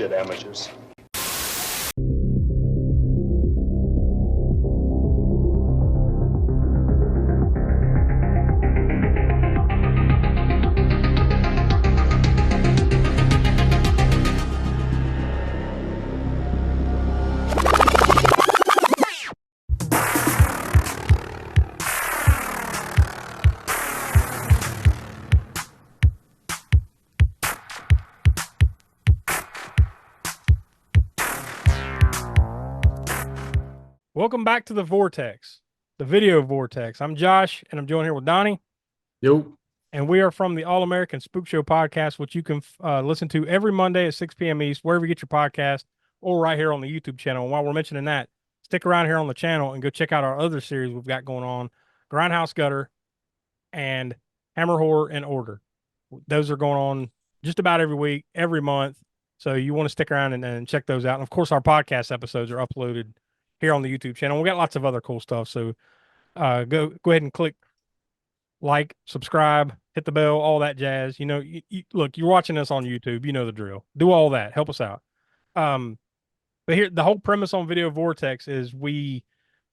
shit, amateurs. Welcome back to the Vortex, the video Vortex. I'm Josh, and I'm joined here with Donnie. Yo. And we are from the All-American Spookshow podcast, which you can listen to every Monday at 6 p.m. East, wherever you get your podcast, or right here on the YouTube channel. And while we're mentioning that, stick around here on the channel and go check out our other series we've got going on, Grindhouse Gutter and Hammer Horror and Order. Those are going on just about every week, every month. So you want to stick around and check those out. And, of course, our podcast episodes are uploaded here on the YouTube channel. We got lots of other cool stuff. So go ahead and click like, subscribe, hit the bell, all that jazz. You know, look, you're watching us on YouTube. You know the drill. Do all that. Help us out. But here, the whole premise on Video Vortex is we,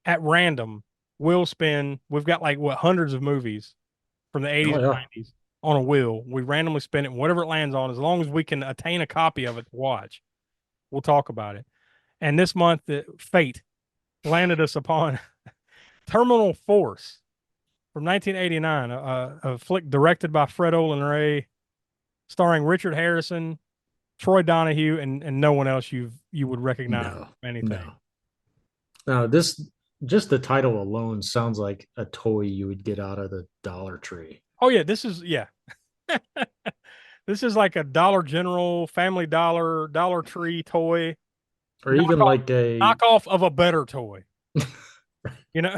at random, will spin. We've got like, hundreds of movies from the 80s and 90s on a wheel. We randomly spin it, and whatever it lands on, as long as we can attain a copy of it to watch, we'll talk about it. And this month, fate landed us upon Terminal Force from 1989, a flick directed by Fred Olen Ray, starring Richard Harrison, Troy Donahue, and no one else you would recognize from anything. No, this, just the title alone sounds like a toy you would get out of the Dollar Tree. Oh yeah, this is this is like a Dollar General, Family Dollar, Dollar Tree toy, or even like a knockoff of a better toy. You know,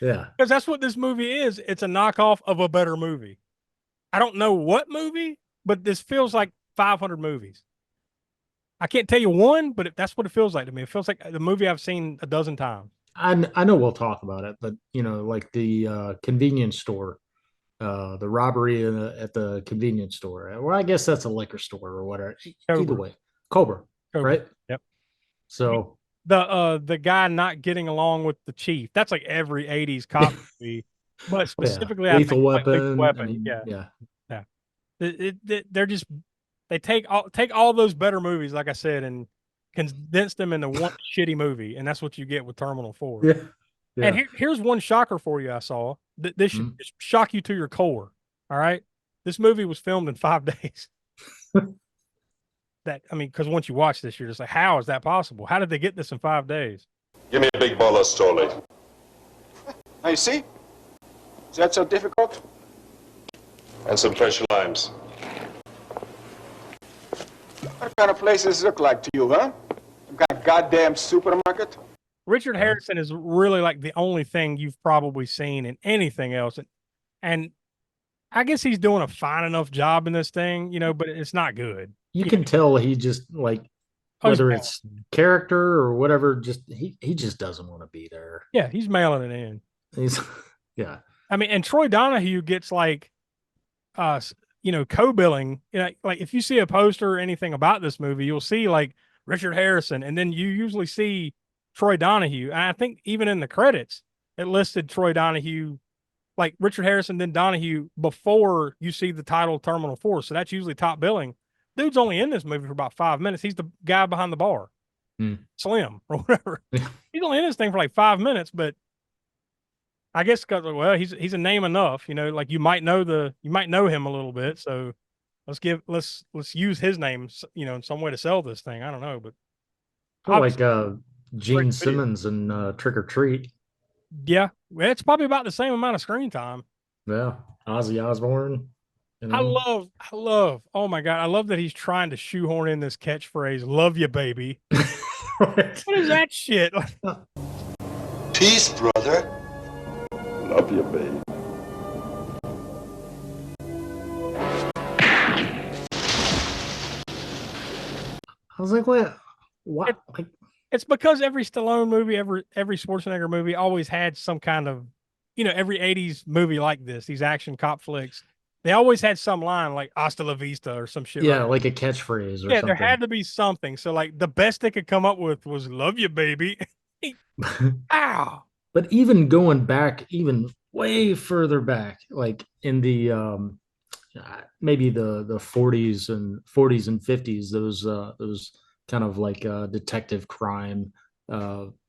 yeah, because that's what this movie is. It's a knockoff of a better movie. I don't know what movie, but this feels like 500 movies. I can't tell you one, but that's what it feels like to me. It feels like the movie I've seen a dozen times. I know we'll talk about it, but you know, like the convenience store, the robbery at the convenience store. Well, I guess that's a liquor store or whatever. Cobra. Either way, Cobra, right? Yep. So the guy not getting along with the chief. That's like every 80s cop movie, but specifically, yeah. I Lethal think Weapon. Lethal Weapon. I mean, yeah. They're just, they take all those better movies, like I said, and condense them into one shitty movie, and that's what you get with Terminal Force. Yeah. And here's one shocker for you. I saw this should shock you to your core. All right, this movie was filmed in 5 days. Because once you watch this, you're just like, how is that possible? How did they get this in 5 days? Give me a big ball of Stoli. Now you see? Is that so difficult? And some fresh limes. What kind of place does this look like to you, huh? Some kind of goddamn supermarket? Richard Harrison is really like the only thing you've probably seen in anything else. And I guess he's doing a fine enough job in this thing, you know, but it's not good. You can tell he just like, whether it's character or whatever, just he just doesn't want to be there. Yeah, he's mailing it in. Yeah. I mean, and Troy Donahue gets like, co-billing. You know, like if you see a poster or anything about this movie, you'll see like Richard Harrison, and then you usually see Troy Donahue. And I think even in the credits, it listed Troy Donahue, like Richard Harrison, then Donahue before you see the title Terminal Force. So that's usually top billing. Dude's only in this movie for about 5 minutes. He's the guy behind the bar, Slim or whatever. He's only in this thing for like 5 minutes, but I guess because, well, he's a name enough, you know, like you might know him a little bit. So let's use his name, you know, in some way to sell this thing. I don't know, but like Gene Simmons and Trick or Treat. Yeah, it's probably about the same amount of screen time. Yeah, Ozzy Osbourne. You know? I love. Oh my God, I love that he's trying to shoehorn in this catchphrase, "Love you, baby." What is that shit? Peace, brother. Love you, baby. I was like, what? Like, it's because every Stallone movie, every Schwarzenegger movie always had some kind of, you know, every 80s movie like this, these action cop flicks, they always had some line like "Hasta la vista" or some shit. Yeah, Like, like a catchphrase or yeah, something. there had to be something. So like the best they could come up with was "Love you, baby." Ow. But even going back, even way further back, like in the maybe the 40s and 50s, those kind of like detective crime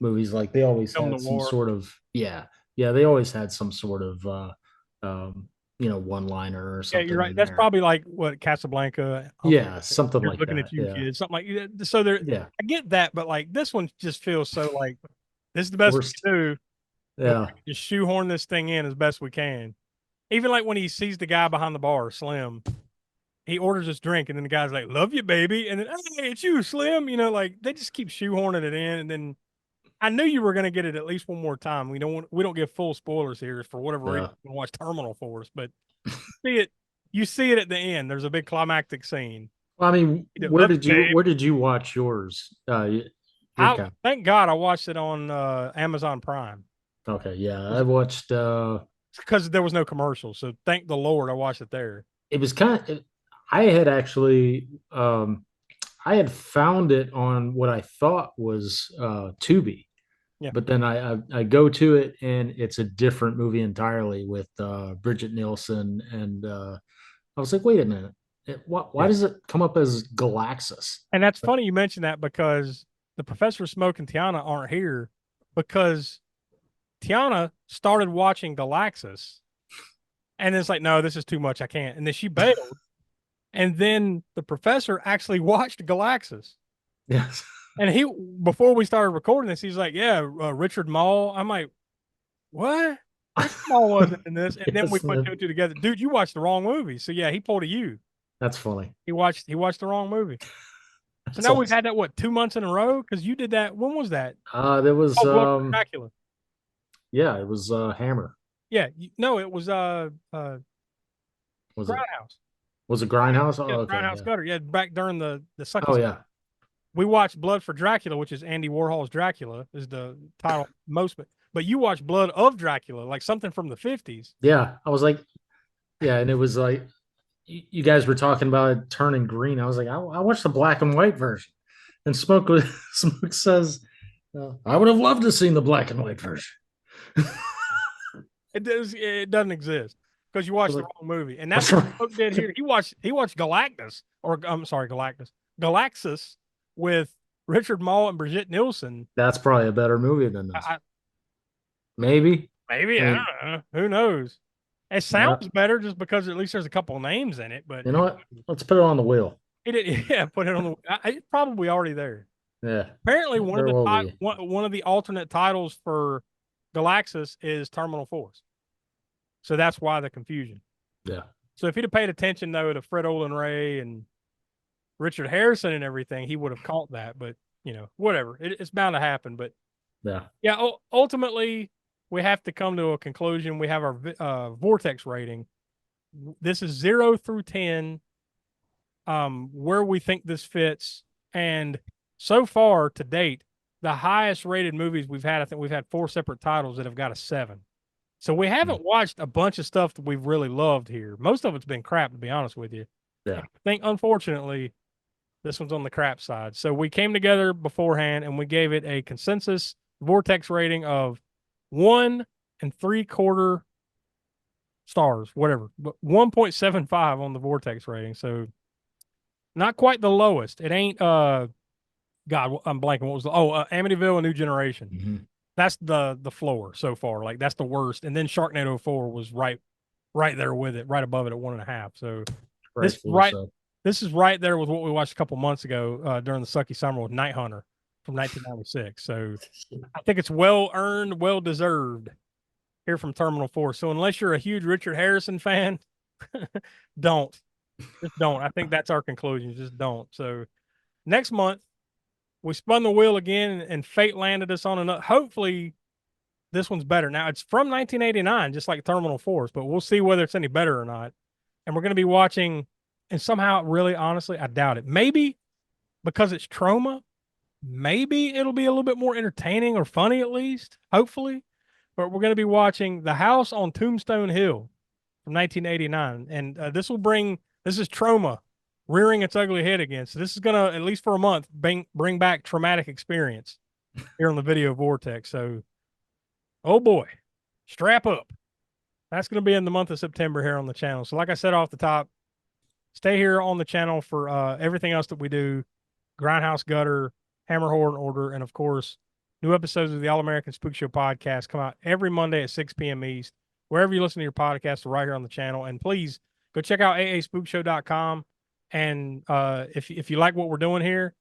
movies, like they always Film had some noir. sort of they always had some sort of one liner or Yeah, something you're right. in That's there. probably like what Casablanca. Yeah, something You're like looking that. at you, Yeah, kids. Something like that. So there, yeah. I get that, but like this one just feels so like this is the best we Worst. can do. And we're Yeah, gonna just shoehorn this thing in as best we can. Even like when he sees the guy behind the bar, Slim, he orders his drink, and then the guy's like, "Love you, baby," and then hey, it's you, Slim. You know, like they just keep shoehorning it in, and then I knew you were going to get it at least one more time. We don't give full spoilers here for whatever reason. yeah. You watch Terminal Force, but see it, you see it at the end. There's a big climactic scene. Well, I mean, Love you, babe. where did you watch yours? Your I thank God I watched it on Amazon Prime Okay, yeah, I watched. because there was no commercial. So thank the Lord I watched it there. It was kind of. I had actually. I had found it on what I thought was Tubi, Yeah. but then I go to it and it's a different movie entirely with Bridget Nielsen, and I was like, wait a minute, why does it come up as Galaxis? And that's funny you mentioned that because the Professor Smoke and Tiana aren't here because Tiana started watching Galaxis and it's like, no, this is too much. I can't. And then she bailed. And then the professor actually watched Galaxis. Yes. And he, before we started recording this, he's like, yeah, Richard Mall. I'm like, what? Richard Mall wasn't in this. And then we put two and two together. Dude, you watched the wrong movie. So yeah, he pulled a you. That's funny. He watched the wrong movie. So That's now we've had that, what, 2 months in a row? Because you did that. When was that? There was Blood for Dracula. Yeah, it was Hammer. Yeah, no, it was Was Grindhouse. Was it Grindhouse? Oh, Yeah, okay, Grindhouse yeah. Gutter. Yeah, back during the sucky. Oh, yeah. We watched Blood for Dracula, which is Andy Warhol's Dracula, is the title most. But you watched Blood of Dracula, like something from the 50s. Yeah, I was like, yeah, and it was like you guys were talking about it turning green. I was like, I watched the black and white version, and Smoke says, I would have loved to seen the black and white version. It doesn't exist because you watched the wrong movie, and that's That's what Smoke did here. He watched Galactus, or I'm sorry, Galaxis with Richard Mall and Brigitte Nielsen. That's probably a better movie than this. Maybe. I don't know. Who knows? It sounds better just because at least there's a couple of names in it. But you know what? Let's put it on the wheel. Yeah, put it on the. It's probably already there. Yeah. Apparently, one of the alternate titles for Galaxis is Terminal Force. So that's why the confusion. Yeah. So if he'd have paid attention though to Fred Olen Ray and Richard Harrison and everything, he would have caught that. But whatever. It's bound to happen. But yeah. Ultimately, we have to come to a conclusion. We have our Vortex rating. This is 0 through 10. Where we think this fits, and so far to date, the highest rated movies we've had, I think we've had 4 separate titles that have got a 7. So we haven't watched a bunch of stuff that we've really loved here. Most of it's been crap, to be honest with you. Yeah. I think, unfortunately, this one's on the crap side. So we came together beforehand and we gave it a consensus Vortex rating of 1 3/4 stars, whatever, but 1.75 on the Vortex rating. So not quite the lowest. It ain't, God, I'm blanking. What was Amityville: A New Generation. Mm-hmm. That's the floor so far. Like that's the worst. And then Sharknado 4 was right there with it, right above it at 1.5. So this is right there with what we watched a couple months ago during the sucky summer with Night Hunter from 1996. So I think it's well earned, well deserved here from Terminal 4. So unless you're a huge Richard Harrison fan, don't. Just don't. I think that's our conclusion. Just don't. So next month, we spun the wheel again and fate landed us on another. Hopefully, this one's better. Now, it's from 1989, just like Terminal Force, but we'll see whether it's any better or not. And we're going to be watching, and somehow, really, honestly, I doubt it. Maybe because it's Troma, maybe it'll be a little bit more entertaining or funny at least, hopefully. But we're going to be watching The House on Tombstone Hill from 1989. And this is trauma rearing its ugly head again. So this is going to, at least for a month, bring back traumatic experience here on the Video Vortex. So, oh boy, strap up. That's going to be in the month of September here on the channel. So like I said off the top, stay here on the channel for everything else that we do. Grindhouse Gutter, Hammer Horror Order, and of course, new episodes of the All American Spook Show podcast come out every Monday at 6 p.m. East. Wherever you listen to your podcast, right here on the channel. And please go check out aaspookshow.com. And if you like what we're doing here,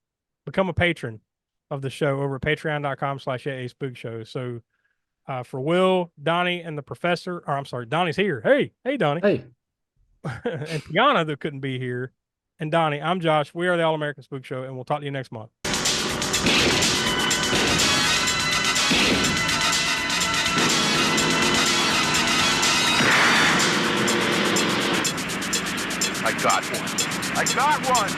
become a patron of the show over at patreon.com/aaspookshow. So for Will, Donnie, and the professor, or I'm sorry, Donnie's here. Hey, Donnie. Hey. And Tiana, that couldn't be here. And Donnie, I'm Josh. We are the All American Spook Show, and we'll talk to you next month. I got one.